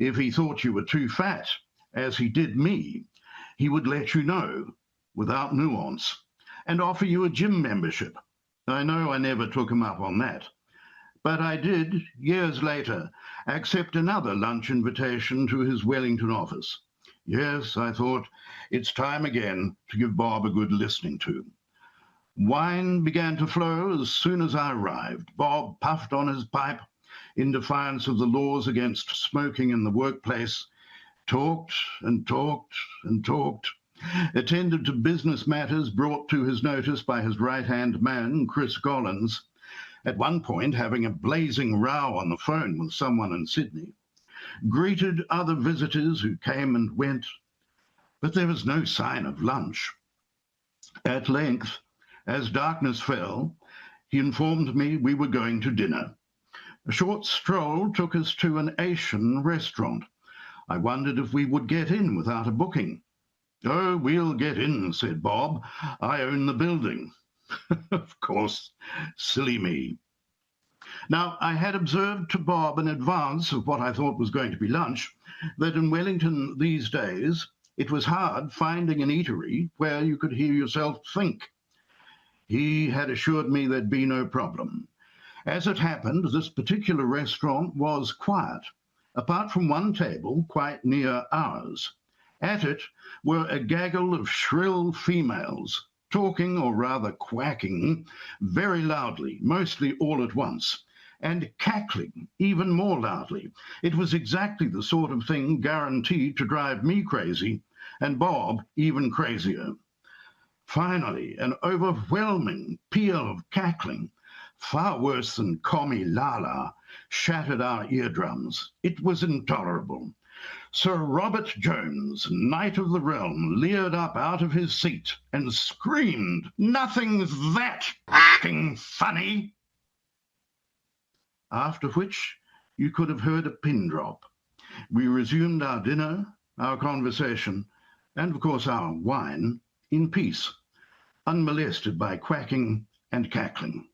If he thought you were too fat, as he did me, he would let you know, without nuance, and offer you a gym membership. I know I never took him up on that. But I did, years later, accept another lunch invitation to his Wellington office. Yes, I thought, it's time again to give Bob a good listening to. Wine began to flow as soon as I arrived. Bob puffed on his pipe in defiance of the laws against smoking in the workplace, talked and talked and talked, attended to business matters brought to his notice by his right-hand man, Chris Collins, at one point having a blazing row on the phone with someone in Sydney, greeted other visitors who came and went, but there was no sign of lunch. At length, as darkness fell, he informed me we were going to dinner. A short stroll took us to an Asian restaurant. I wondered if we would get in without a booking. "Oh, we'll get in," said Bob. "I own the building." Of course, silly me. Now, I had observed to Bob in advance of what I thought was going to be lunch that in Wellington these days it was hard finding an eatery where you could hear yourself think. He had assured me there'd be no problem. As it happened, this particular restaurant was quiet, apart from one table quite near ours. At it were a gaggle of shrill females, talking, or rather quacking, very loudly, mostly all at once, and cackling even more loudly. It was exactly the sort of thing guaranteed to drive me crazy, and Bob even crazier. Finally, an overwhelming peal of cackling, far worse than Commie Lala, shattered our eardrums. It was intolerable. Sir Robert Jones, Knight of the Realm, leered up out of his seat and screamed, "Nothing's that f***ing funny!" After which you could have heard a pin drop. We resumed our dinner, our conversation, and of course our wine, in peace, unmolested by quacking and cackling.